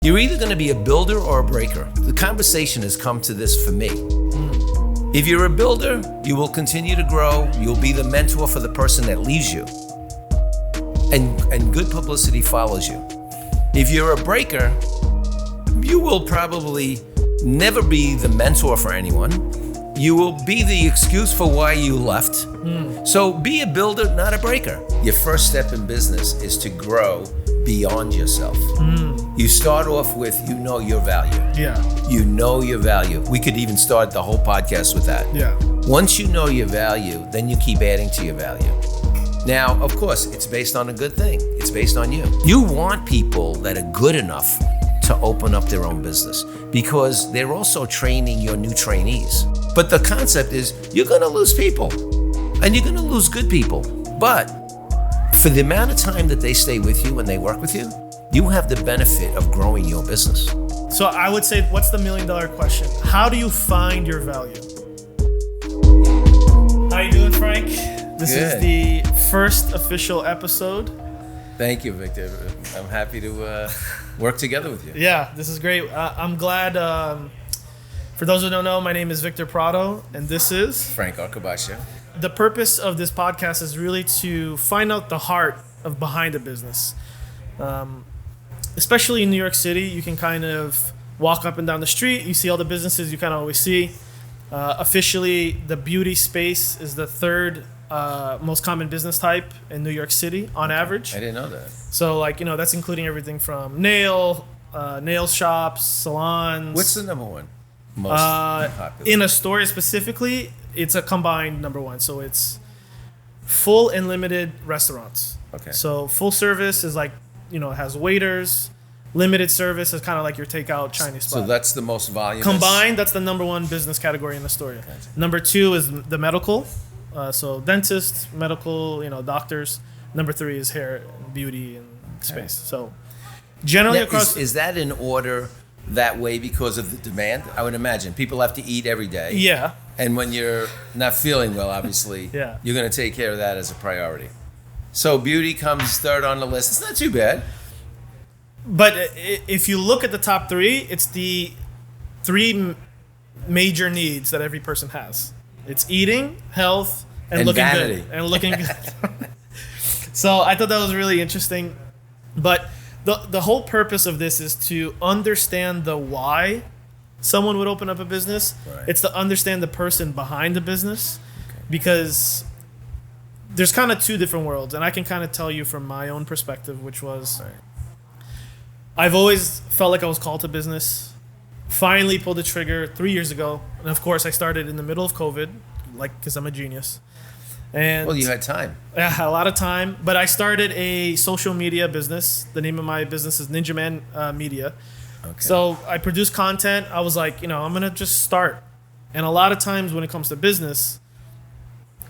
You're either going to be a builder or a breaker. The conversation has come to this for me. If you're a builder, you will continue to grow. You'll be the mentor for the person that leaves you. And good publicity follows you. If you're a breaker, you will probably never be the mentor for anyone. You will be the excuse for why you left. So be a builder, not a breaker. Your first step in business is to grow beyond yourself. You start off with, you know your value. Yeah. You know your value. We could even start the whole podcast with that. Yeah. Once you know your value, then you keep adding to your value. Now, of course, it's based on a good thing. It's based on you. You want people that are good enough to open up their own business because they're also training your new trainees. But the concept is you're going to lose people and you're going to lose good people. But for the amount of time that they stay with you and they work with you, you have the benefit of growing your business. So I would say, what's the $1 million question? How do you find your value? How you doing, Frank? This Good. is the first official episode. Thank you, Victor. I'm happy to work together with you. Yeah, this is great. I'm glad. For those who don't know, my name is Victor Prado, and this is Frank Arcabascio. The purpose of this podcast is really to find out the heart of behind a business. Especially in New York City, you can kind of walk up and down the street. You see all the businesses you kind of always see. Officially, the beauty space is the third most common business type in New York City on average. I didn't know that. So, that's including everything from nail shops, salons. What's the number one most popular? In Astoria specifically, it's a combined number one. So it's full and limited restaurants. Okay. So full service is it has waiters. Limited service is kind of like your takeout Chinese spot. So that's the most volume. Combined, that's the number one business category in Astoria. Okay. Number two is the medical. So dentists, medical, doctors. Number three is hair, beauty, and space. Okay. So generally across... Is that in order that way because of the demand? I would imagine. People have to eat every day. Yeah. And when you're not feeling well, obviously, yeah, you're going to take care of that as a priority. So beauty comes third on the list. It's not too bad. But if you look at the top three, it's the three major needs that every person has. It's eating, health, and looking vanity. Good. And looking good. So I thought that was really interesting. But the whole purpose of this is to understand the why someone would open up a business. Right. It's to understand the person behind the business. Okay. Because there's kind of two different worlds. And I can kind of tell you from my own perspective, which was... Right. I've always felt like I was called to business. Finally pulled the trigger 3 years ago. And of course, I started in the middle of COVID, because I'm a genius. And well, you had time. I had a lot of time. But I started a social media business. The name of my business is Ninja Man Media. Okay. So I produce content. I was like, I'm going to just start. And a lot of times when it comes to business,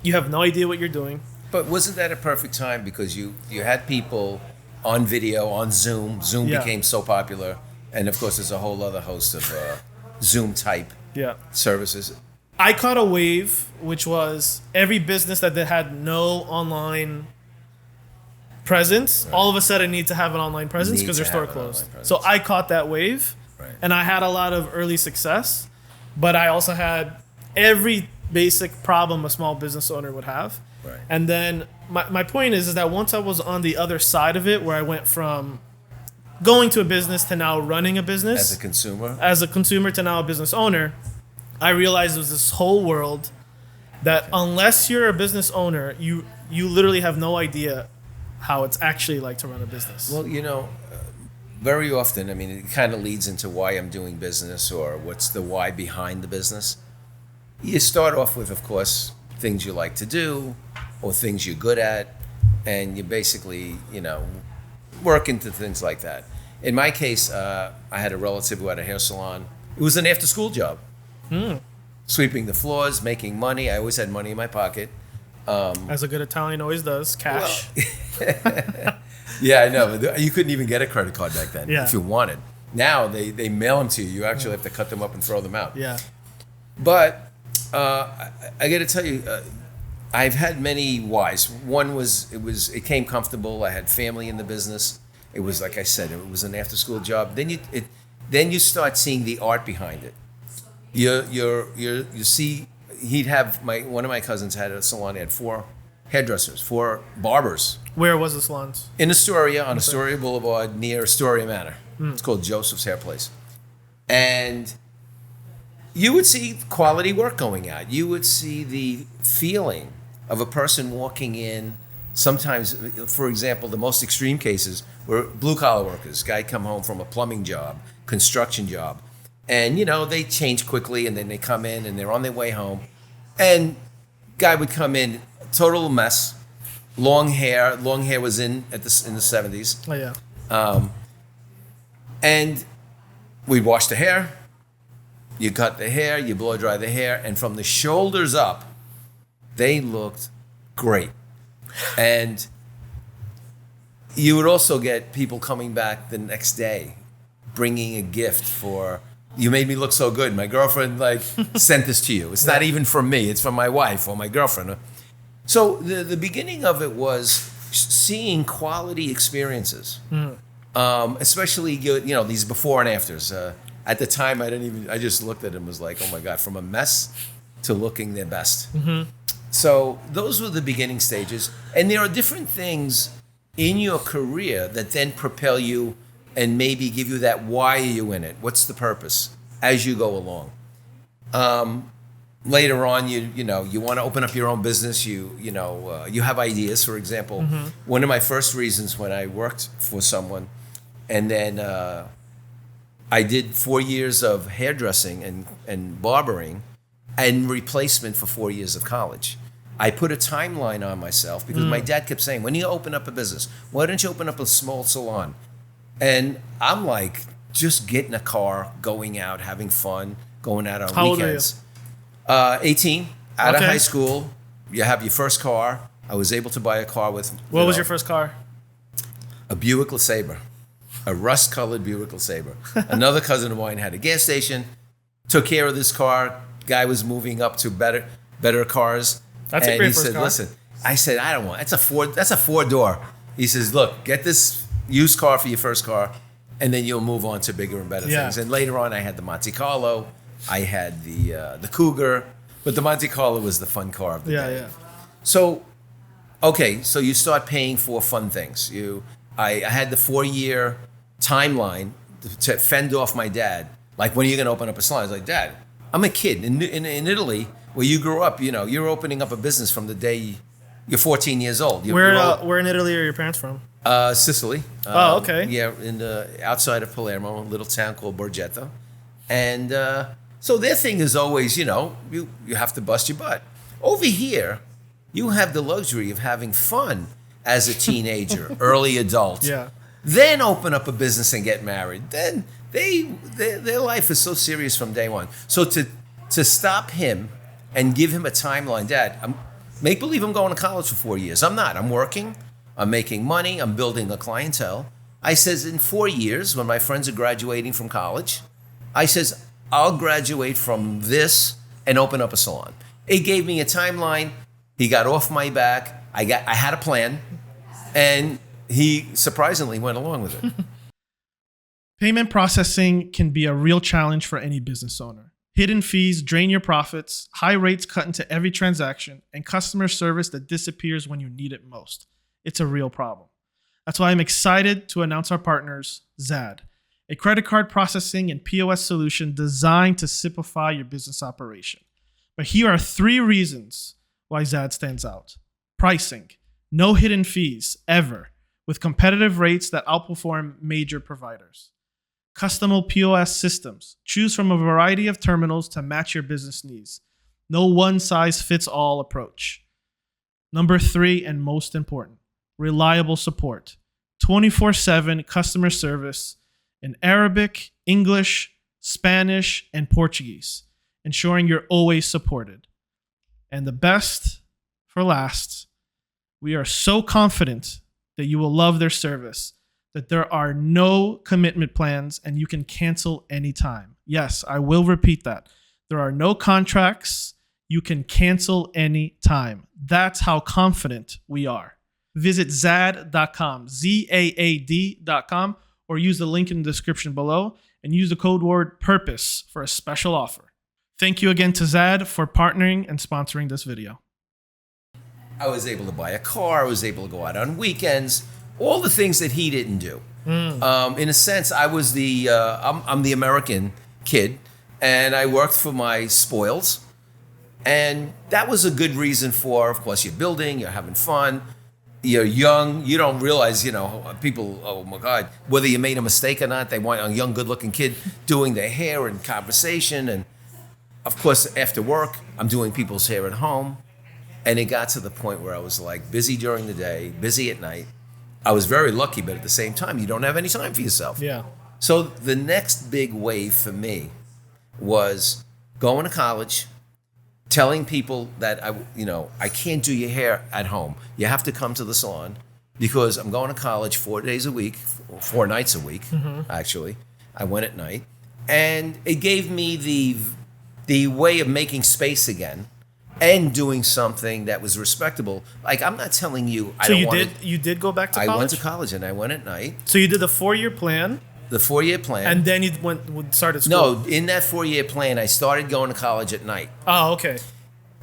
you have no idea what you're doing. But wasn't that a perfect time? Because you had people... on video, on Zoom. Zoom became so popular. And of course, there's a whole other host of Zoom type services. I caught a wave, which was every business that had no online presence, all of a sudden need to have an online presence because their store closed. So I caught that wave, and I had a lot of early success, but I also had every basic problem a small business owner would have. Right. And then my point is that once I was on the other side of it, where I went from going to a business to now running a business. As a consumer to now a business owner, I realized there's this whole world that unless you're a business owner, you literally have no idea how it's actually like to run a business. Well, very often, it kind of leads into why I'm doing business or what's the why behind the business. You start off with, of course, things you like to do or things you're good at, and you basically, work into things like that. In my case, I had a relative who had a hair salon. It was an after-school job. Sweeping the floors, making money. I always had money in my pocket. As a good Italian always does, cash. Well, yeah, I know. You couldn't even get a credit card back then if you wanted. Now they mail them to you. You actually have to cut them up and throw them out. Yeah. But I got to tell you, I've had many whys. One was it came comfortable. I had family in the business. It was, like I said, it was an after-school job. Then you start seeing the art behind it. You see, one of my cousins had a salon. He had 4 hairdressers, 4 barbers. Where was the salons? In Astoria, on Astoria Boulevard, near Astoria Manor. It's called Joseph's Hair Place. And you would see quality work going out. You would see the feeling of a person walking in. Sometimes, for example, the most extreme cases were blue-collar workers. Guy come home from a plumbing job, construction job. And, they change quickly, and then they come in, and they're on their way home. And guy would come in, total mess, long hair. Long hair was in the 70s. Oh, yeah. And we'd wash the hair. You cut the hair, you blow dry the hair, and from the shoulders up, they looked great. And you would also get people coming back the next day, bringing a gift for, you made me look so good. My girlfriend sent this to you. It's not even from me. It's from my wife or my girlfriend. So the beginning of it was seeing quality experiences, especially these before and afters. At the time, I just looked at them and was like, oh my God, from a mess to looking their best. Mm-hmm. So those were the beginning stages. And there are different things in your career that then propel you and maybe give you that why are you in it? What's the purpose as you go along? Later on, you want to open up your own business. You have ideas. For example, one of my first reasons when I worked for someone, and then I did 4 years of hairdressing and barbering, and replacement for 4 years of college. I put a timeline on myself because my dad kept saying, when you open up a business, why don't you open up a small salon? And I'm like, just get in a car, going out, having fun, going out on weekends. How old are you? 18, out of high school. You have your first car. I was able to buy a car with... What was your first car? A Buick LeSabre. A rust-colored Buick LeSabre. Another cousin of mine had a gas station, took care of this car. Guy was moving up to better cars. That's a great first said, car. Listen, I said, I don't want, that's a 4-door. He says, look, get this used car for your first car, and then you'll move on to bigger and better things. And later on, I had the Monte Carlo. I had the Cougar, but the Monte Carlo was the fun car of the day. Yeah. So, so you start paying for fun things. I had the 4-year timeline to fend off my dad. Like, when are you going to open up a salon? I was like, Dad, I'm a kid. In Italy, where you grew up, you're opening up a business from the day you're 14 years old. Where in Italy are your parents from? Sicily. Oh, okay. Yeah, outside of Palermo, a little town called Borgetta. And so their thing is always, you have to bust your butt. Over here, you have the luxury of having fun as a teenager, early adult. Yeah. Then open up a business and get married. Then their life is so serious from day one. So to stop him and give him a timeline, Dad, make believe I'm going to college for 4 years. I'm not. I'm working. I'm making money. I'm building a clientele. I says, in 4 years, when my friends are graduating from college, I says, I'll graduate from this and open up a salon. It gave me a timeline. He got off my back. I had a plan, and he surprisingly went along with it. Payment processing can be a real challenge for any business owner. Hidden fees drain your profits, high rates cut into every transaction, and customer service that disappears when you need it most. It's a real problem. That's why I'm excited to announce our partners, Zaad, a credit card processing and POS solution designed to simplify your business operation. But here are 3 reasons why Zaad stands out. Pricing, no hidden fees ever, with competitive rates that outperform major providers. Customizable POS systems. Choose from a variety of terminals to match your business needs. No one-size-fits-all approach. Number 3, and most important, reliable support. 24/7 customer service in Arabic, English, Spanish, and Portuguese, ensuring you're always supported. And the best for last, we are so confident that you will love their service that there are no commitment plans and you can cancel anytime. Yes, I will repeat that. There are no contracts. You can cancel any time. That's how confident we are. visit Zaad.com, ZAAD.com, or use the link in the description below and use the code word PURPOSE for a special offer. Thank you again to Zaad for partnering and sponsoring this video. I was able to buy a car. I was able to go out on weekends. All the things that he didn't do. In a sense, I was I'm the American kid, and I worked for my spoils. And that was a good reason for, of course, you're building, you're having fun, you're young, you don't realize, people, oh my God, whether you made a mistake or not, they want a young, good-looking kid doing their hair and conversation. And of course, after work, I'm doing people's hair at home. And it got to the point where I was like busy during the day, busy at night. I was very lucky, but at the same time, you don't have any time for yourself. Yeah. So the next big wave for me was going to college, telling people that I can't do your hair at home. You have to come to the salon because I'm going to college 4 days a week, 4 nights a week, actually. I went at night. And it gave me the way of making space again and doing something that was respectable. Like, I'm not telling you I don't want to... You did go back to college? I went to college and I went at night. So you did the 4-year plan? The 4-year plan. And then you started school? No, in that 4-year plan, I started going to college at night. Oh, okay.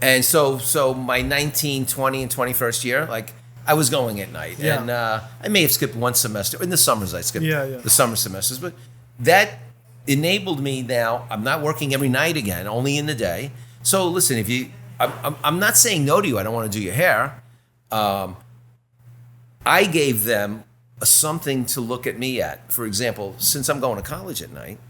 And so my 19, 20, and 21st year, like, I was going at night. Yeah. And I may have skipped one semester. In the summers, I skipped the summer semesters. But that enabled me now. I'm not working every night again, only in the day. So listen, if you... I'm not saying no to you. I don't want to do your hair. I gave them something to look at me at. For example, since I'm going to college at night,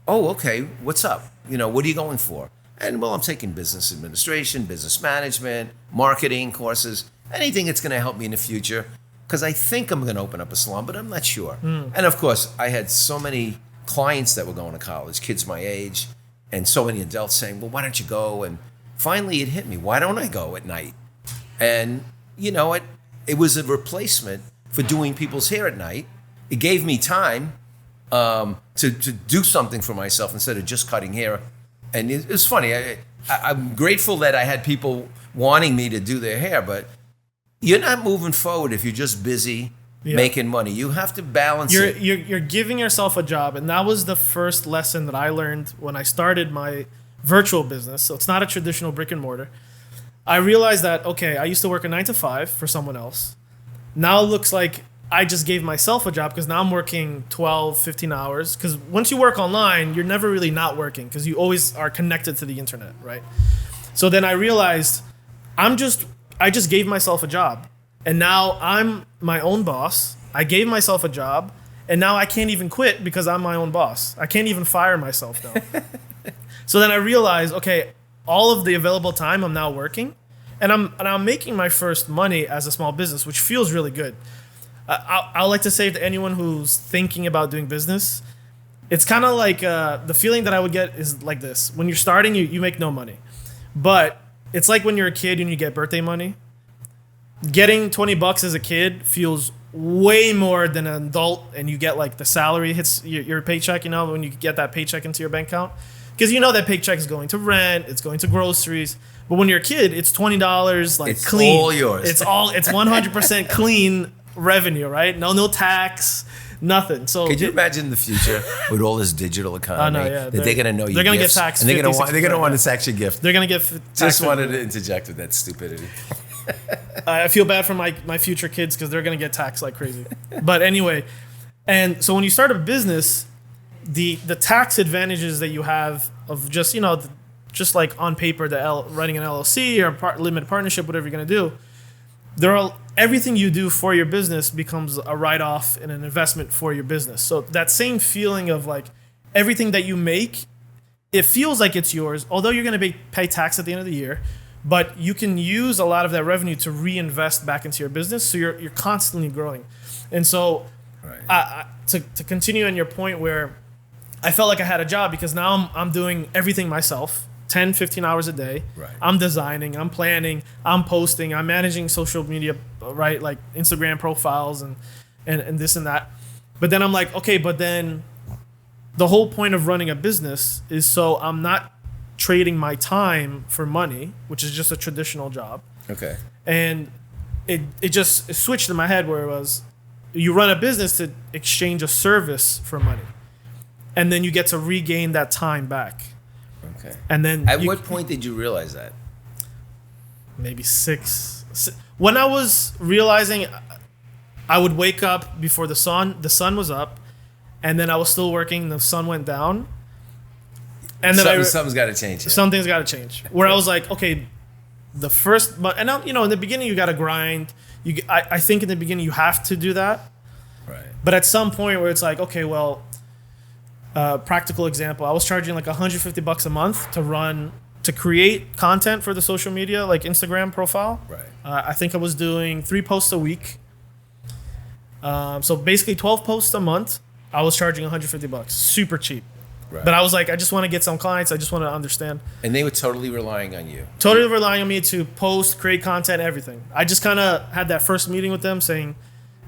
oh, okay, what's up? What are you going for? And, well, I'm taking business administration, business management, marketing courses, anything that's going to help me in the future, because I think I'm going to open up a salon, but I'm not sure. And, of course, I had so many clients that were going to college, kids my age, and so many adults saying, well, why don't you go? And finally, it hit me. Why don't I go at night? And it was a replacement for doing people's hair at night. It gave me time to do something for myself instead of just cutting hair. And it was funny. I'm grateful that I had people wanting me to do their hair, but you're not moving forward if you're just busy making money. You have to balance it. You're giving yourself a job, and that was the first lesson that I learned when I started my virtual business. So it's not a traditional brick and mortar. I realized that, okay, I used to work a 9 to 5 for someone else. Now it looks like I just gave myself a job because now I'm working 12, 15 hours. Because once you work online, you're never really not working because you always are connected to the internet, right? So then I realized I just gave myself a job. And now I'm my own boss. I gave myself a job. And now I can't even quit because I'm my own boss. I can't even fire myself now. So then I realized, okay, all of the available time I'm now working, and I'm making my first money as a small business, which feels really good. I like to say to anyone who's thinking about doing business, it's kind of like the feeling that I would get is like this. When you're starting, you make no money. But it's like when you're a kid and you get birthday money. Getting $20 as a kid feels way more than an adult, and you get like the salary hits your paycheck, when you get that paycheck into your bank account. Because that paycheck is going to rent, it's going to groceries. But when you're a kid, it's $20 like it's clean. It's all yours. It's 100% clean revenue, right? No tax, nothing. So could you imagine the future with all this digital economy? Yeah, that they're going to know you. They're going to get taxed. And they're going to want to tax your gift. They're going to get Just wanted to interject with that stupidity. I feel bad for my future kids because they're going to get taxed like crazy. But anyway, and so when you start a business, the tax advantages that you have of just just like on paper, running an LLC or limited partnership, whatever you're going to do, everything you do for your business becomes a write-off and an investment for your business. So that same feeling of like everything that you make, it feels like it's yours, although you're going to pay tax at the end of the year, but you can use a lot of that revenue to reinvest back into your business. So you're constantly growing. And so to continue on your point where I felt like I had a job because now I'm doing everything myself, 10, 15 hours a day. Right. I'm designing, I'm planning, I'm posting, I'm managing social media, right? Like Instagram profiles and this and that. But then I'm like, okay, but then the whole point of running a business is so I'm not trading my time for money, which is just a traditional job. Okay. And it just switched in my head where it was, you run a business to exchange a service for money, and then you get to regain that time back. Okay. And then at what point did you realize that? Maybe six. When I was realizing, I would wake up before the sun was up, and then I was still working. The sun went down, and then something's got to change. Here. Something's got to change. Where I was like, okay, the first month, and now, in the beginning you got to grind. I think in the beginning you have to do that. Right. But at some point where it's like, okay, well, practical example, I was charging like $150 a month to create content for the social media, like Instagram profile. Right. I think I was doing 3 posts a week. So basically 12 posts a month. I was charging $150, super cheap. Right. But I was like, I just want to get some clients. I just want to understand. And they were totally relying on you. Totally relying on me to post, create content, everything. I just kind of had that first meeting with them saying,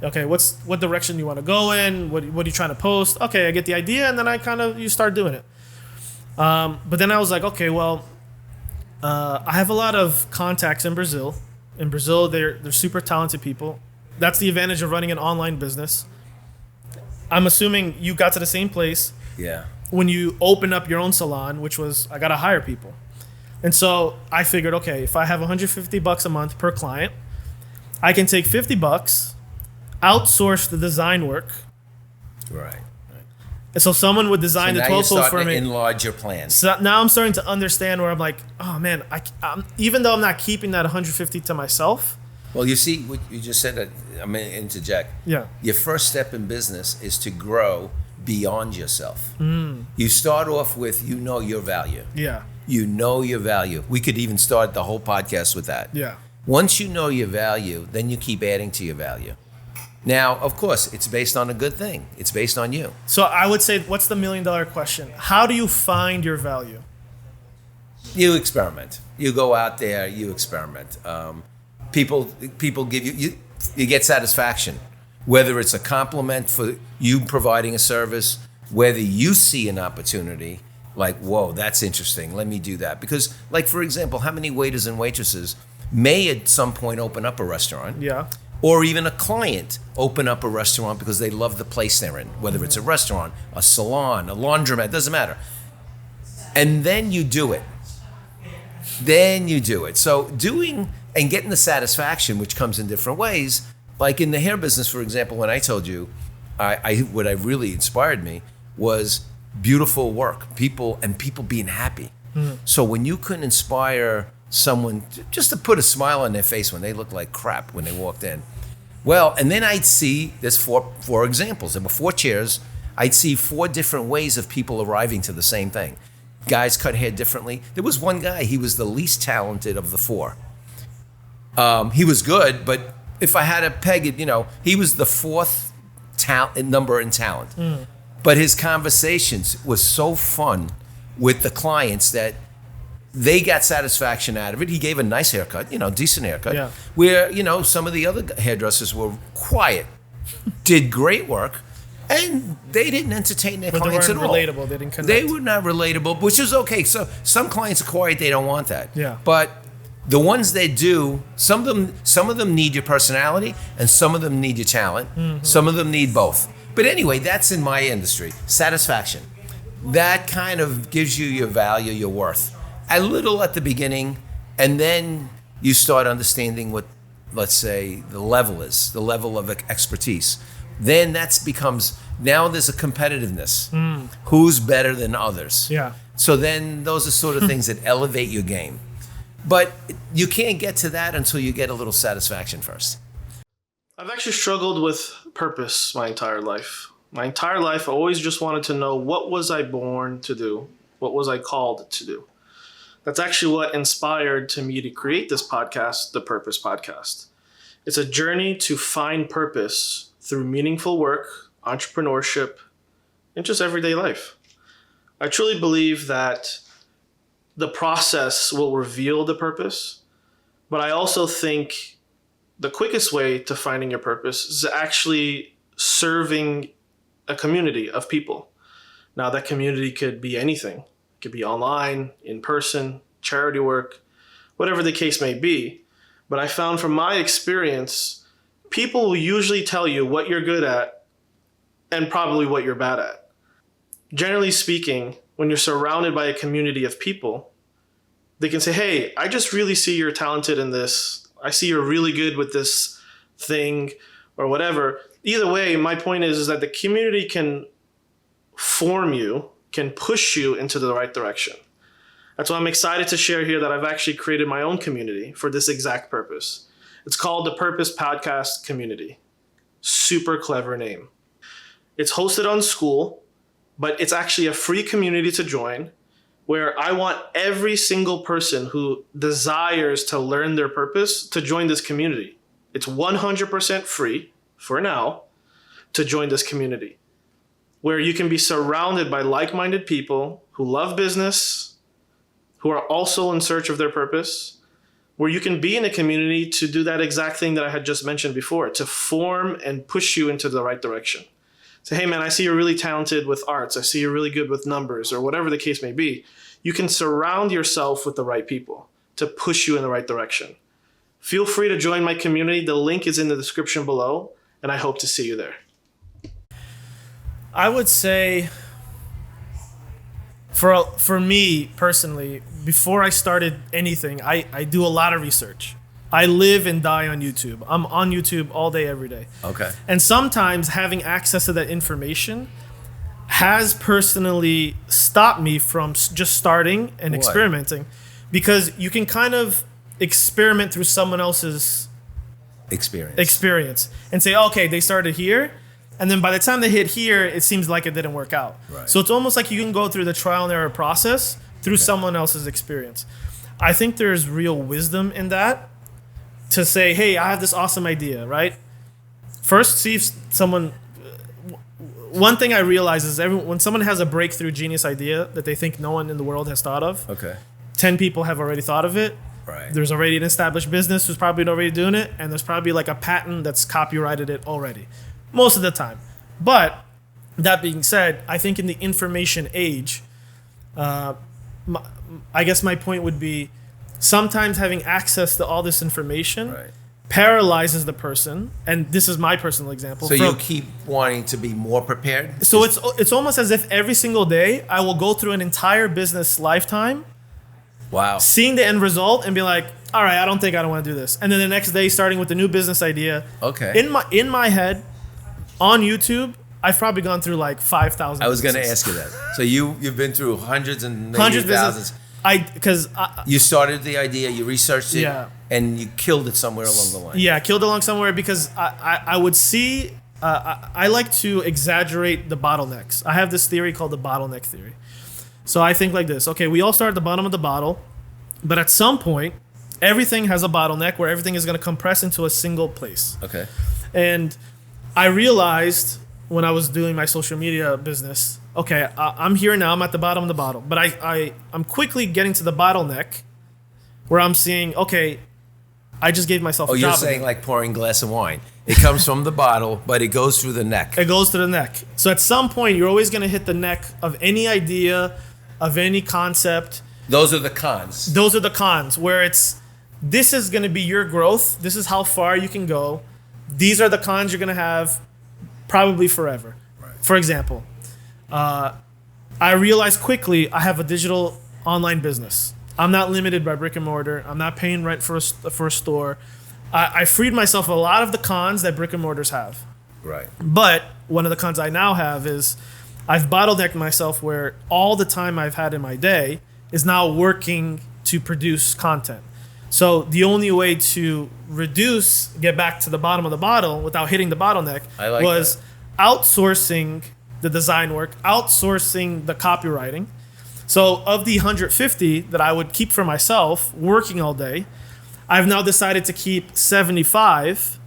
okay, what direction you want to go in? What are you trying to post? Okay, I get the idea, and then you start doing it. But then I was like, okay, well, I have a lot of contacts in Brazil. In Brazil, they're super talented people. That's the advantage of running an online business. I'm assuming you got to the same place. Yeah. When you open up your own salon, which was, I got to hire people. And so I figured, okay, if I have $150 a month per client, I can take $50, outsource the design work. Right. And so someone would design the 12 posts for me. To enlarge your plans. So now I'm starting to understand where I'm like, oh man, I'm even though I'm not keeping that 150 to myself. Well, you see, what you just said, that I'm going to interject. Yeah. Your first step in business is to grow beyond yourself. You start off with, your value. Yeah. You know your value. We could even start the whole podcast with that. Yeah. Once you know your value, then you keep adding to your value. Now, of course, it's based on a good thing. It's based on you. So I would say, what's the $1 million question? How do you find your value? You experiment. You go out there, you experiment. People give you get satisfaction. Whether it's a compliment for you providing a service, whether you see an opportunity, like, whoa, that's interesting, let me do that. Because, like, for example, how many waiters and waitresses may at some point open up a restaurant? Yeah. Or even a client open up a restaurant because they love the place they're in, whether it's a restaurant, a salon, a laundromat, doesn't matter. And then you do it. So doing and getting the satisfaction, which comes in different ways, like in the hair business, for example, when I told you, what really inspired me was beautiful work, people being happy. So when you can inspire someone just to put a smile on their face when they look like crap when they walked in, well, and then I'd see, there's four examples. There were 4 chairs. I'd see 4 different ways of people arriving to the same thing. Guys cut hair differently. There was one guy, he was the least talented of the 4. He was good, but if I had to peg it, he was the 4th number in talent. But his conversations was so fun with the clients that they got satisfaction out of it. He gave a nice haircut, decent haircut. Yeah. Where, some of the other hairdressers were quiet, did great work, and they didn't entertain their clients at all. They weren't relatable. They didn't connect. They were not relatable, which is okay. So some clients are quiet. They don't want that. Yeah. But the ones that do, some of them need your personality, and some of them need your talent. Some of them need both. But anyway, that's in my industry. Satisfaction. That kind of gives you your value, your worth. A little at the beginning, and then you start understanding what, let's say, the level is, the level of expertise. Then now there's a competitiveness. Who's better than others? Yeah. So then those are sort of things that elevate your game. But you can't get to that until you get a little satisfaction first. I've actually struggled with purpose my entire life. My entire life, I always just wanted to know, what was I born to do? What was I called to do? That's actually what inspired me to create this podcast, the Purpose Podcast. It's a journey to find purpose through meaningful work, entrepreneurship, and just everyday life. I truly believe that the process will reveal the purpose, but I also think the quickest way to finding your purpose is actually serving a community of people. Now, that community could be anything. It could be online, in person, charity work, whatever the case may be. But I found from my experience, people will usually tell you what you're good at and probably what you're bad at. Generally speaking, when you're surrounded by a community of people, they can say, hey, I just really see you're talented in this. I see you're really good with this thing or whatever. Either way, my point is that the community can form you, can push you into the right direction. That's why I'm excited to share here that I've actually created my own community for this exact purpose. It's called the Purpose Podcast Community. Super clever name. It's hosted on School, but it's actually a free community to join where I want every single person who desires to learn their purpose to join this community. It's 100% free for now to join this community where you can be surrounded by like-minded people who love business, who are also in search of their purpose, where you can be in a community to do that exact thing that I had just mentioned before, to form and push you into the right direction. Say, hey man, I see you're really talented with arts. I see you're really good with numbers or whatever the case may be. You can surround yourself with the right people to push you in the right direction. Feel free to join my community. The link is in the description below, and I hope to see you there. I would say for me personally, before I started anything, I do a lot of research. I live and die on YouTube. I'm on YouTube all day, every day. Okay. And sometimes having access to that information has personally stopped me from just starting and experimenting, because you can kind of experiment through someone else's experience and say, okay, they started here. And then by the time they hit here, it seems like it didn't work out. Right. So it's almost like you can go through the trial and error process through someone else's experience. I think there's real wisdom in that, to say, hey, I have this awesome idea, right? First, see if someone... One thing I realize is when someone has a breakthrough genius idea that they think no one in the world has thought of, 10 people have already thought of it. Right. There's already an established business who's probably already doing it, and there's probably like a patent that's copyrighted it already. Most of the time. But that being said, I think in the information age, I guess my point would be sometimes having access to all this information paralyzes the person. And this is my personal example. So you keep wanting to be more prepared? So it's almost as if every single day I will go through an entire business lifetime. Wow. Seeing the end result and be like, all right, I don't want to do this. And then the next day starting with the new business idea. Okay. In my head, on YouTube, I've probably gone through like 5,000. I was going to ask you that. So you've been through hundreds and maybe thousands. You started the idea, you researched it, and you killed it somewhere along the line. Yeah, killed it along somewhere because I would see. I like to exaggerate the bottlenecks. I have this theory called the bottleneck theory. So I think like this. Okay, we all start at the bottom of the bottle, but at some point, everything has a bottleneck where everything is going to compress into a single place. Okay. And I realized when I was doing my social media business, okay, I'm here now. I'm at the bottom of the bottle. But I'm quickly getting to the bottleneck where I'm seeing, okay, I just gave myself a job. Oh, you're saying like pouring a glass of wine. It comes from the bottle, but it goes through the neck. It goes to the neck. So at some point, you're always going to hit the neck of any idea, of any concept. Those are the cons. Those are the cons, where this is going to be your growth. This is how far you can go. These are the cons you're going to have probably forever. Right. For example, I realized quickly I have a digital online business. I'm not limited by brick and mortar. I'm not paying rent for a store. I freed myself of a lot of the cons that brick and mortars have. Right. But one of the cons I now have is I've bottlenecked myself where all the time I've had in my day is now working to produce content. So the only way to get back to the bottom of the bottle without hitting the bottleneck was outsourcing the design work, outsourcing the copywriting. So of the 150 that I would keep for myself working all day, I've now decided to keep 75,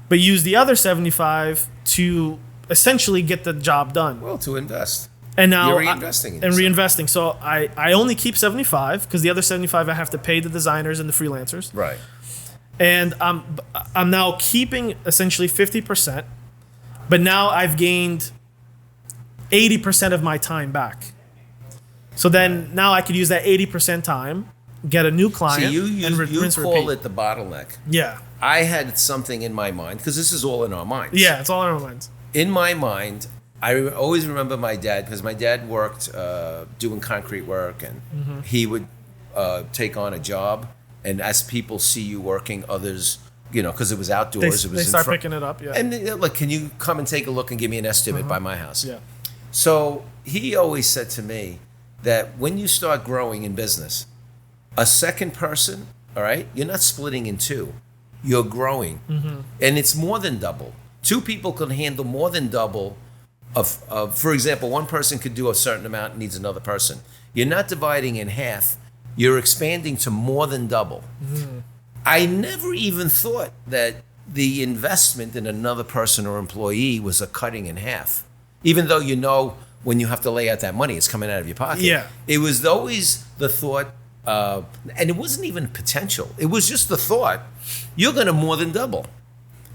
but use the other 75 to essentially get the job done. Well, to invest. And now you're reinvesting. Reinvesting. So I only keep 75 because the other 75 I have to pay the designers and the freelancers. Right. And I'm now keeping essentially 50%, but now I've gained 80% of my time back. So then now I could use that 80% time get a new client, See, you rinse, call repeat. it the bottleneck. Yeah. I had something in my mind, because this is all in our minds. Yeah, it's all in our minds. In my mind, I always remember my dad, because my dad worked doing concrete work, and he would take on a job, and as people see you working, others, because it was outdoors, it was They in start front, picking it up, yeah. and like, can you come and take a look and give me an estimate by my house? Yeah. So he always said to me that when you start growing in business, a second person, all right, you're not splitting in two, you're growing, and it's more than double. Two people can handle more than double of, for example, one person could do a certain amount and needs another person. You're not dividing in half, you're expanding to more than double. I never even thought that the investment in another person or employee was a cutting in half. Even though when you have to lay out that money, it's coming out of your pocket. Yeah. It was always the thought, and it wasn't even potential. It was just the thought, you're going to more than double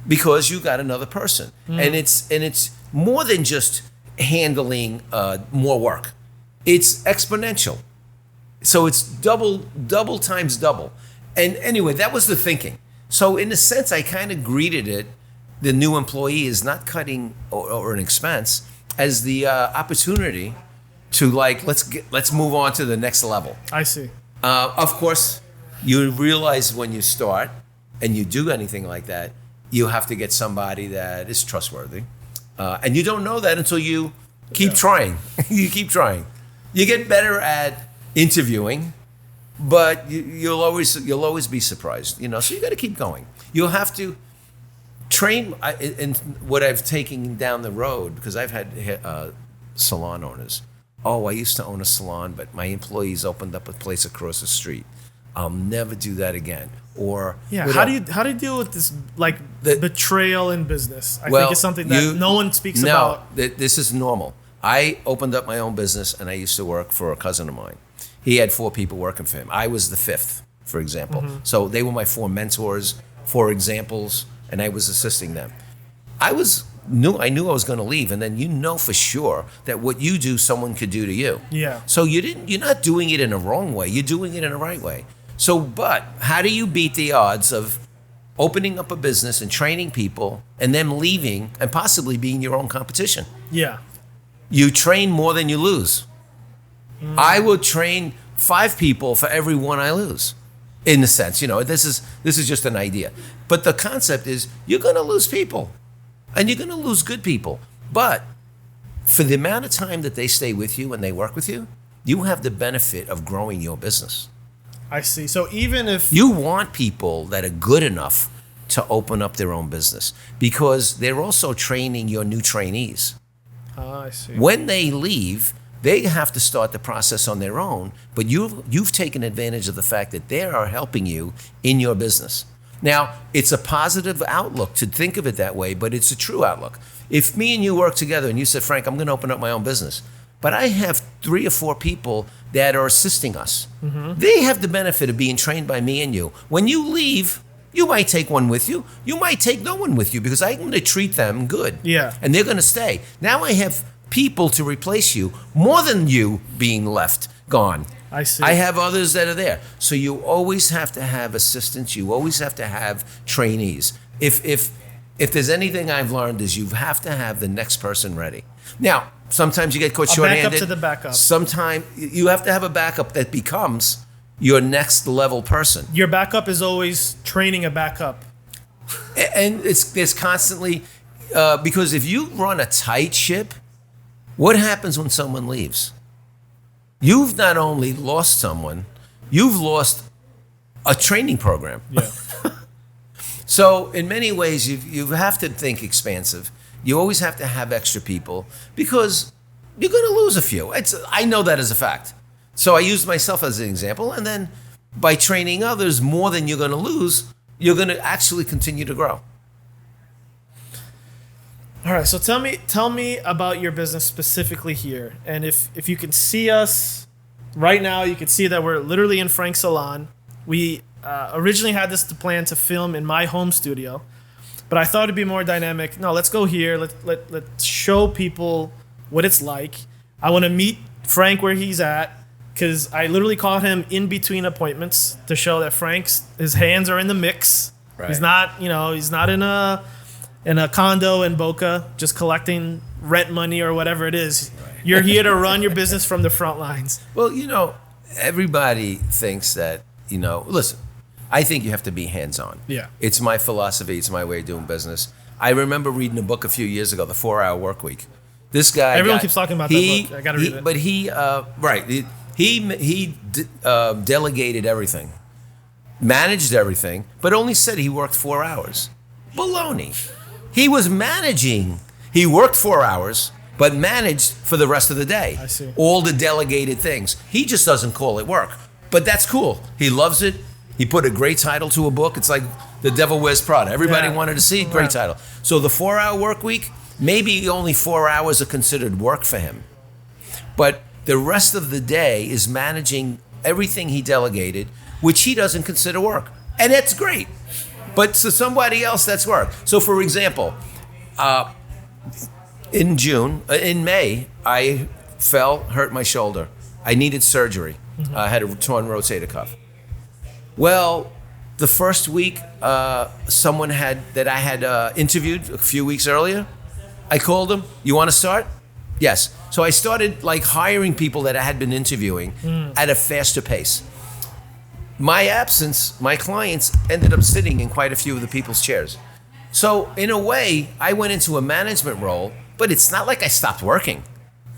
because you got another person. And it's more than just handling more work. It's exponential. So it's double times double. And anyway, that was the thinking. So in a sense, I kind of greeted it, the new employee is not cutting or an expense, as the opportunity to let's move on to the next level. I see. Of course, you realize when you start and you do anything like that, you have to get somebody that is trustworthy. And you don't know that until you keep trying. You keep trying. You get better at interviewing, but you'll always be surprised. So you got to keep going. You'll have to train. And what I've taken down the road, because I've had salon owners. Oh, I used to own a salon, but my employees opened up a place across the street. I'll never do that again. Or how do you deal with this betrayal in business? I think it's something that no one speaks about. This is normal. I opened up my own business, and I used to work for a cousin of mine. He had 4 people working for him. I was the 5th, for example. So they were my 4 mentors, 4 examples, and I was assisting them. I knew I was going to leave, and then for sure that what you do, someone could do to you. Yeah. So you're not doing it in a wrong way. You're doing it in a right way. So, but how do you beat the odds of opening up a business and training people and them leaving and possibly being your own competition? Yeah. You train more than you lose. I will train 5 people for every one I lose. In a sense, this is just an idea. But the concept is you're going to lose people. And you're going to lose good people. But for the amount of time that they stay with you and they work with you, you have the benefit of growing your business. I see. So even if you want people that are good enough to open up their own business, because they're also training your new trainees. I see. When they leave, they have to start the process on their own, but you've taken advantage of the fact that they are helping you in your business. Now, it's a positive outlook to think of it that way, but it's a true outlook. If me and you work together and you said, Frank, I'm going to open up my own business, but I have 3 or 4 people that are assisting us. They have the benefit of being trained by me and you. When you leave, you might take one with you. You might take no one with you because I'm going to treat them good. Yeah. And they're going to stay. Now I have people to replace you more than you being left, gone. I see. I have others that are there. So you always have to have assistants. You always have to have trainees. If there's anything I've learned is you have to have the next person ready. Now, sometimes you get caught short-handed. Backup to the backup. Sometimes you have to have a backup that becomes your next level person. Your backup is always training a backup. And there's constantly, because if you run a tight ship, what happens when someone leaves? You've not only lost someone, you've lost a training program. Yeah. So in many ways, you have to think expansive. You always have to have extra people because you're going to lose a few. I know that as a fact. So I used myself as an example. And then by training others more than you're going to lose, you're going to actually continue to grow. All right. So tell me about your business specifically here. And if you can see us right now, you can see that we're literally in Frank's salon. We originally had this plan to film in my home studio, but I thought it'd be more dynamic. No, let's go here. Let's show people what it's like. I want to meet Frank where he's at. because I literally caught him in between appointments to show that his hands are in the mix. Right. He's not, he's not in a condo in Boca just collecting rent money or whatever it is. Right. You're here to run your business from the front lines. Well, everybody thinks that, listen, I think you have to be hands-on. Yeah. It's my philosophy. It's my way of doing business. I remember reading a book a few years ago, The 4-Hour Workweek. This guy. Everyone keeps talking about that book. I got to read it. But he delegated everything, managed everything, but only said he worked 4 hours. Baloney. He was managing. He worked 4 hours, but managed for the rest of the day. I see. All the delegated things. He just doesn't call it work. But that's cool. He loves it. He put a great title to a book. It's like The Devil Wears Prado. Everybody wanted to see it. Great title. So the 4-hour work week, maybe only 4 hours are considered work for him. But the rest of the day is managing everything he delegated, which he doesn't consider work. And that's great. But to somebody else, that's work. So for example, in May, I hurt my shoulder. I needed surgery. I had a torn rotator cuff. Well, the first week, someone I had interviewed a few weeks earlier, I called them. You want to start? Yes. So I started hiring people that I had been interviewing at a faster pace. My absence, my clients ended up sitting in quite a few of the people's chairs. So in a way, I went into a management role, but it's not like I stopped working.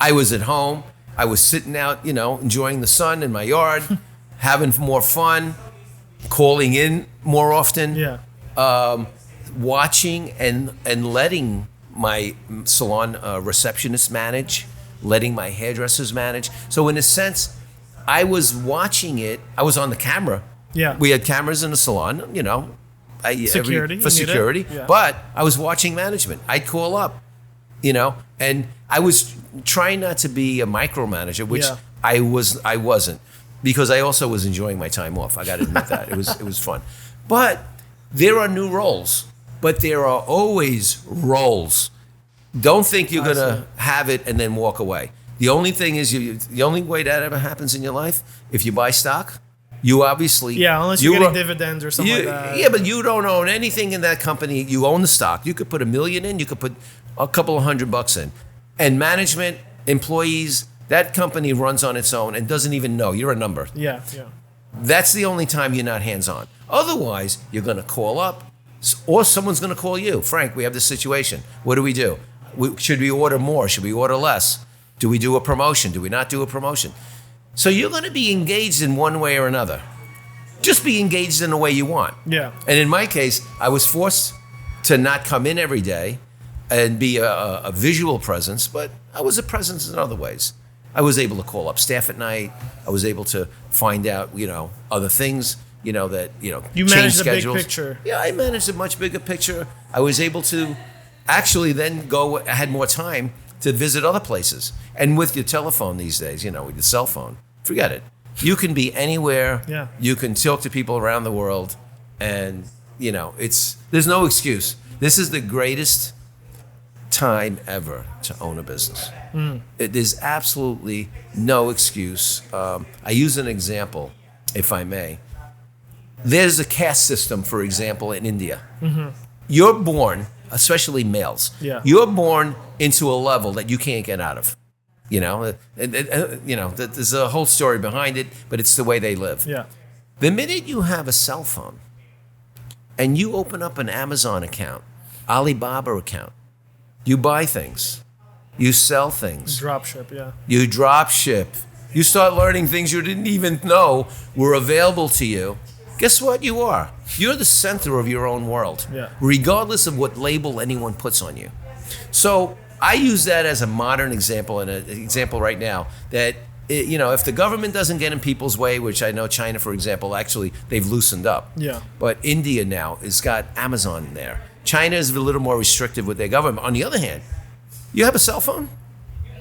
I was at home. I was sitting out, enjoying the sun in my yard, having more fun, calling in more often, watching and letting my salon receptionists manage, letting my hairdressers manage. So in a sense, I was watching it. I was on the camera. Yeah. We had cameras in the salon, Security. for security. Yeah. But I was watching management. I'd call up, and I was trying not to be a micromanager, which I wasn't, because I also was enjoying my time off. I got to admit that. It was fun. But there are new roles, but there are always roles. Don't think you're going to have it and then walk away. The only thing is, the only way that ever happens in your life, if you buy stock, you obviously... Yeah, unless you're getting dividends or something like that. Yeah, but you don't own anything in that company. You own the stock. You could put $1 million in. You could put a couple of $100 in. And management, employees, that company runs on its own and doesn't even know. You're a number. Yeah. That's the only time you're not hands-on. Otherwise, you're going to call up, or someone's going to call you. Frank, we have this situation. What do we do? Should we order more? Should we order less? Do we do a promotion? Do we not do a promotion? So you're going to be engaged in one way or another. Just be engaged in the way you want. Yeah. And in my case, I was forced to not come in every day and be a visual presence, but I was a presence in other ways. I was able to call up staff at night. I was able to find out, other things, You change managed the schedules. big picture. Yeah, I managed a much bigger picture. I was able to actually then I had more time to visit other places. And with your telephone these days, with your cell phone, forget it. You can be anywhere. Yeah. You can talk to people around the world, and there's no excuse. This is the greatest time ever to own a business. There's absolutely no excuse. I use an example, if I may. There's a caste system, for example, in India. Mm-hmm. You're born, especially males. Yeah. You're born into a level that you can't get out of. There's a whole story behind it, but it's the way they live. Yeah. The minute you have a cell phone and you open up an Amazon account, Alibaba account, you buy things, you sell things. Drop ship, yeah. You drop ship. You start learning things you didn't even know were available to you. Guess what you are? You're the center of your own world, regardless of what label anyone puts on you. So I use that as a modern example, and an example right now that, if the government doesn't get in people's way, which I know China, for example, actually, they've loosened up. Yeah. But India now has got Amazon in there. China is a little more restrictive with their government. On the other hand, you have a cell phone,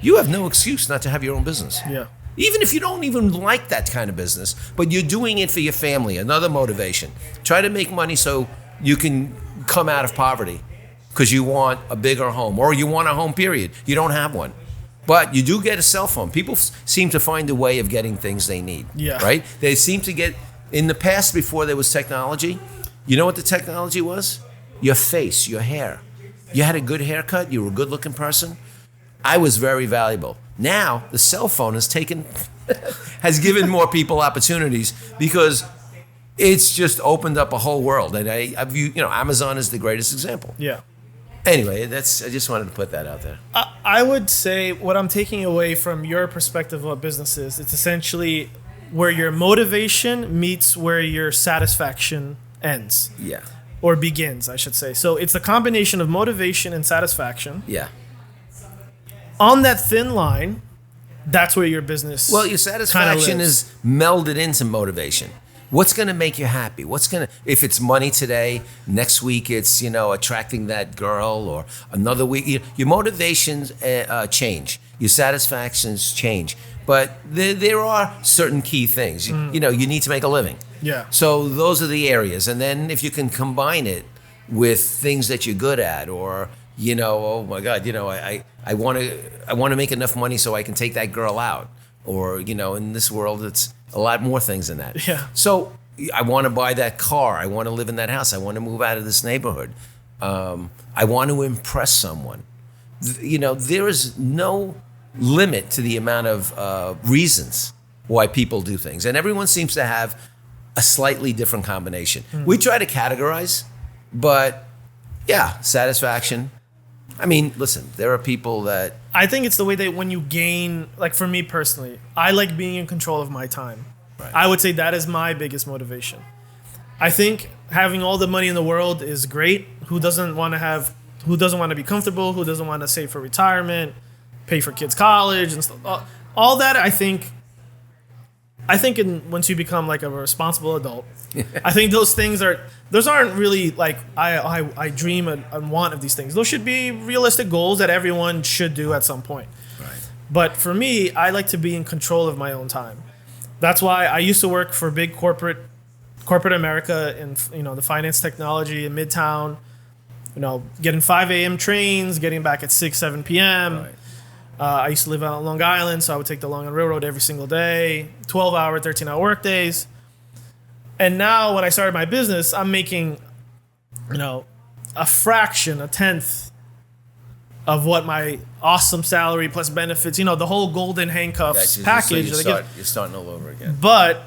you have no excuse not to have your own business. Yeah. Even if you don't even like that kind of business, but you're doing it for your family, another motivation. Try to make money so you can come out of poverty because you want a bigger home, or you want a home, period. You don't have one. But you do get a cell phone. People seem to find a way of getting things they need. Yeah. Right? They seem to get, in the past, before there was technology, you know what the technology was? Your face, your hair. You had a good haircut, you were a good looking person. I was very valuable. Now, the cell phone has has given more people opportunities because it's just opened up a whole world. And I view, Amazon is the greatest example. Yeah. Anyway, I just wanted to put that out there. I would say what I'm taking away from your perspective of business is it's essentially where your motivation meets where your satisfaction ends. Yeah. Or begins, I should say. So it's a combination of motivation and satisfaction. Yeah. On that thin line, that's where your business. Well, your satisfaction is melded into motivation. What's going to make you happy? If it's money today, next week it's, attracting that girl, or another week, your motivations change, your satisfactions change. But there are certain key things. You need to make a living. Yeah. So those are the areas. And then if you can combine it with things that you're good at, or, oh my God, I want to make enough money so I can take that girl out. Or, in this world, it's a lot more things than that. Yeah. So I want to buy that car. I want to live in that house. I want to move out of this neighborhood. I want to impress someone. There is no limit to the amount of reasons why people do things. And everyone seems to have a slightly different combination. We try to categorize, but yeah, satisfaction. I mean, listen, there are people that... I think it's the way that when you gain, like for me personally, I like being in control of my time. Right. I would say that is my biggest motivation. I think having all the money in the world is great. Who doesn't want to be comfortable? Who doesn't want to save for retirement, pay for kids' college and stuff? All that, I think once you become like a responsible adult, I think those aren't really like I dream and want of these things. Those should be realistic goals that everyone should do at some point. Right. But for me, I like to be in control of my own time. That's why I used to work for big corporate America in the finance technology in Midtown. Getting 5 a.m. trains, getting back at 6, 7 p.m. Right. I used to live out on Long Island, so I would take the Long Island Railroad every single day, 12-hour, 13-hour work days. And now when I started my business, I'm making, a fraction, a tenth of what my awesome salary plus benefits, the whole golden handcuffs package. So you're starting all over again. But,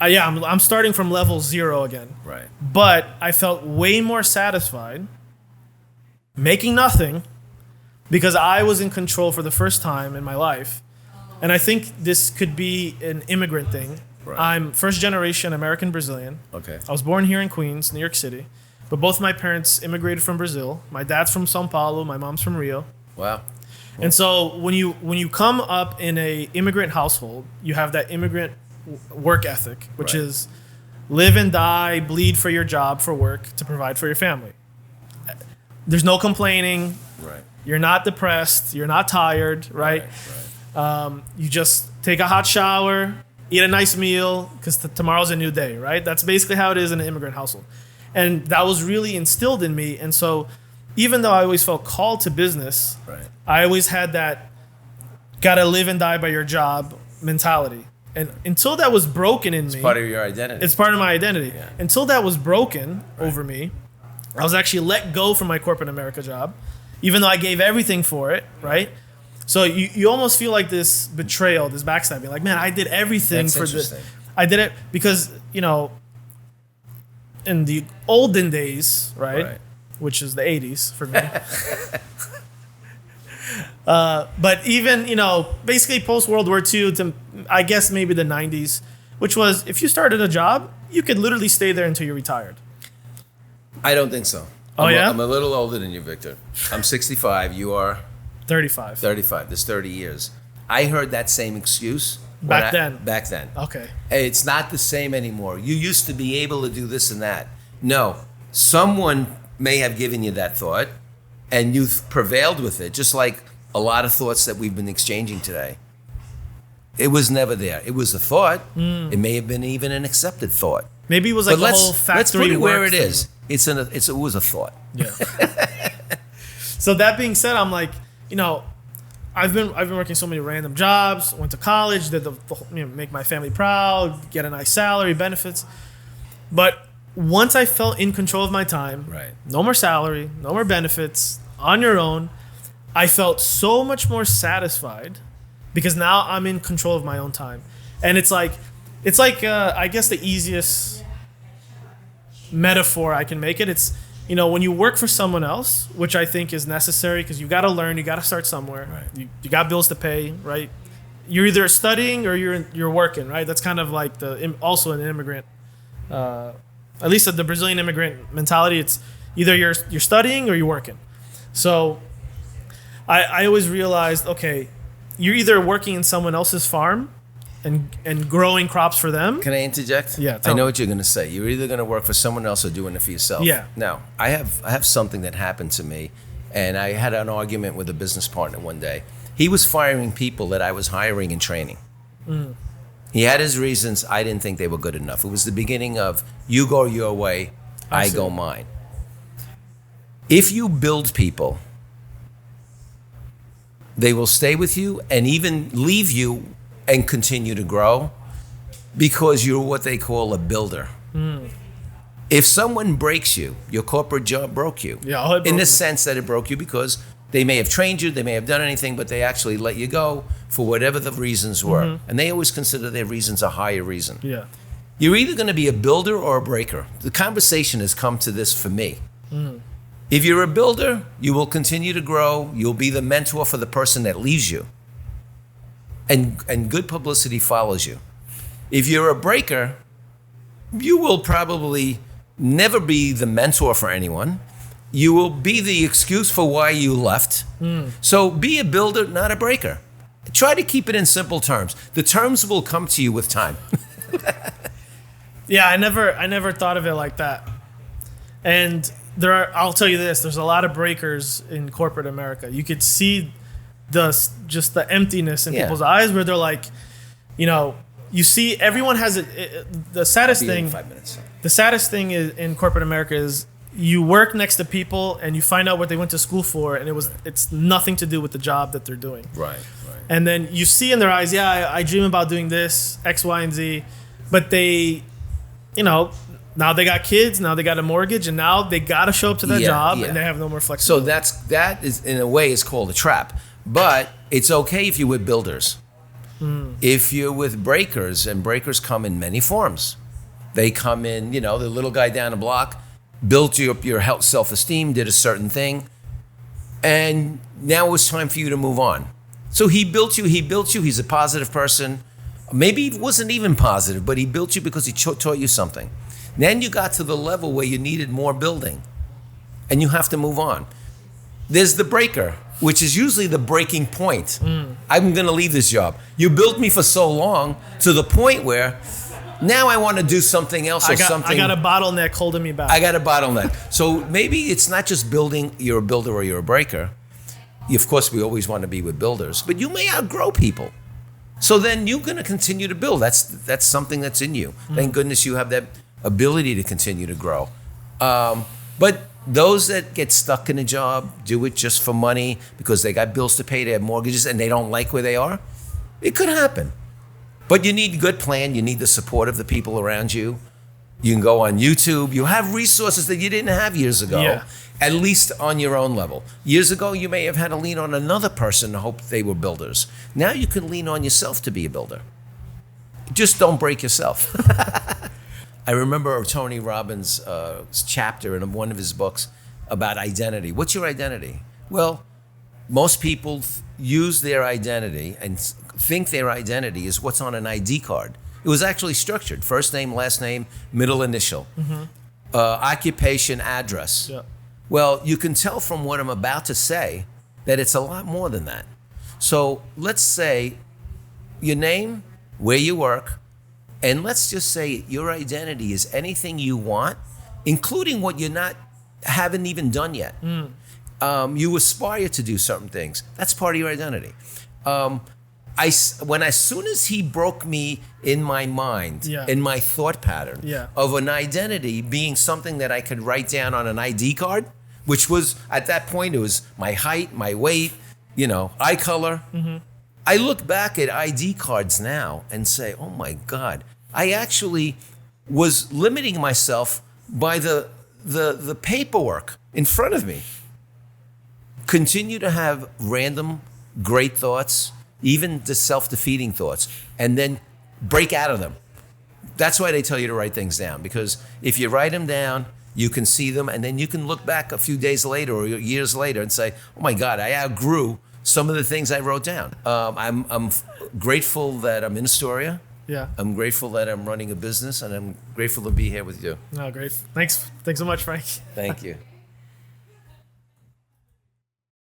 I'm starting from level 0 again. Right. But I felt way more satisfied making nothing because I was in control for the first time in my life. And I think this could be an immigrant thing. Right. I'm first generation American Brazilian. Okay. I was born here in Queens, New York City. But both my parents immigrated from Brazil. My dad's from São Paulo. My mom's from Rio. Wow. And so when you come up in a immigrant household, you have that immigrant work ethic, which is live and die, bleed for your job, for work, to provide for your family. There's no complaining. Right. You're not depressed. You're not tired, right? You just take a hot shower, eat a nice meal, because tomorrow's a new day, right? That's basically how it is in an immigrant household. And that was really instilled in me. And so even though I always felt called to business, I always had that gotta live and die by your job mentality. And until that was broken in me... It's part of your identity. It's part of my identity. Yeah. Until that was broken over me, I was actually let go from my corporate America job, even though I gave everything for it, right? So you almost feel like this betrayal, this backstabbing. Like, man, I did everything for this. I did it because, in the olden days, right? Which is the 80s for me. But even, basically post-World War II to, I guess, maybe the 90s, which was if you started a job, you could literally stay there until you retired. I don't think so. I'm a little older than you, Victor. I'm 65. You are? 35. 35. There's 30 years. I heard that same excuse. Back then. Back then. Okay. It's not the same anymore. You used to be able to do this and that. No. Someone may have given you that thought, and you've prevailed with it, just like a lot of thoughts that we've been exchanging today. It was never there. It was a thought. It may have been even an accepted thought. Maybe it was like the whole factory let's put it where it thing. is. It was a thought. Yeah. So that being said, I'm like, I've been working so many random jobs. Went to college, did make my family proud, get a nice salary, benefits. But once I felt in control of my time, Right. no more salary, no more benefits, on your own, I felt so much more satisfied because now I'm in control of my own time. And it's like I guess the easiest metaphor I can make it. It's, when you work for someone else, which I think is necessary because you got to learn, you got to start somewhere. Right. You got bills to pay, right? You're either studying or you're working, right? That's kind of like also an immigrant. At least the Brazilian immigrant mentality, it's either you're studying or you're working. So I always realized, okay, you're either working in someone else's farm and growing crops for them. Can I interject? Yeah, I know what you're going to say. You're either going to work for someone else or doing it for yourself. Yeah. Now, I have something that happened to me, and I had an argument with a business partner one day. He was firing people that I was hiring and training. Mm. He had his reasons. I didn't think they were good enough. It was the beginning of you go your way, I go mine. If you build people, they will stay with you and even leave you and continue to grow because you're what they call a builder. Mm. If someone breaks you, your corporate job broke you. Yeah, in the sense that it broke you because they may have trained you, they may have done anything, but they actually let you go for whatever the reasons were. Mm-hmm. And they always consider their reasons a higher reason. Yeah. You're either going to be a builder or a breaker. The conversation has come to this for me. Mm. If you're a builder, you will continue to grow. You'll be the mentor for the person that leaves you. And good publicity follows you. If you're a breaker, you will probably never be the mentor for anyone. You will be the excuse for why you left. Mm. So be a builder, not a breaker. Try to keep it in simple terms. The terms will come to you with time. Yeah, I never thought of it like that. And I'll tell you this, there's a lot of breakers in corporate America. You could see just the emptiness in people's eyes where they're like, you see everyone has the saddest thing. 5 minutes. The saddest thing in corporate America is you work next to people and you find out what they went to school for, and it's nothing to do with the job that they're doing. Right. And then you see in their eyes, I dream about doing this, X, Y, and Z, but they, now they got kids, now they got a mortgage, and now they got to show up to that job, and they have no more flexibility. So that is, in a way, is called a trap. But it's okay if you're with builders. Mm. If you're with breakers, and breakers come in many forms. They come in, the little guy down the block, built you up your self-esteem, did a certain thing, and now it's time for you to move on. So he built you, he's a positive person. Maybe he wasn't even positive, but he built you because he taught you something. Then you got to the level where you needed more building, and you have to move on. There's the breaker, which is usually the breaking point. Mm. I'm going to leave this job. You built me for so long to the point where now I want to do something else or something. I got a bottleneck holding me back. I got a bottleneck. So maybe it's not just building, you're a builder or you're a breaker. Of course, we always want to be with builders, but you may outgrow people. So then you're going to continue to build. That's something that's in you. Mm. Thank goodness you have that ability to continue to grow. But those that get stuck in a job, do it just for money because they got bills to pay, they have mortgages, and they don't like where they are. It could happen. But you need a good plan. You need the support of the people around you. You can go on YouTube. You have resources that you didn't have years ago, at least on your own level. Years ago, you may have had to lean on another person to hope they were builders. Now you can lean on yourself to be a builder. Just don't break yourself. I remember Tony Robbins' chapter in one of his books about identity. What's your identity? Well, most people use their identity and think their identity is what's on an ID card. It was actually structured. First name, last name, middle initial, occupation, address. Yeah. Well, you can tell from what I'm about to say that it's a lot more than that. So let's say your name, where you work, and let's just say your identity is anything you want, including what haven't even done yet. Mm. You aspire to do certain things. That's part of your identity. As soon as he broke me in my mind, in my thought pattern of an identity being something that I could write down on an ID card, which was, at that point, it was my height, my weight, eye color. I look back at ID cards now and say, oh my God, I actually was limiting myself by the paperwork in front of me. Continue to have random great thoughts, even the self-defeating thoughts, and then break out of them. That's why they tell you to write things down, because if you write them down, you can see them, and then you can look back a few days later or years later and say, oh my God, I outgrew some of the things I wrote down. I'm grateful that I'm in Astoria. Yeah. I'm grateful that I'm running a business, and I'm grateful to be here with you. Oh, great. Thanks so much, Frank. Thank you.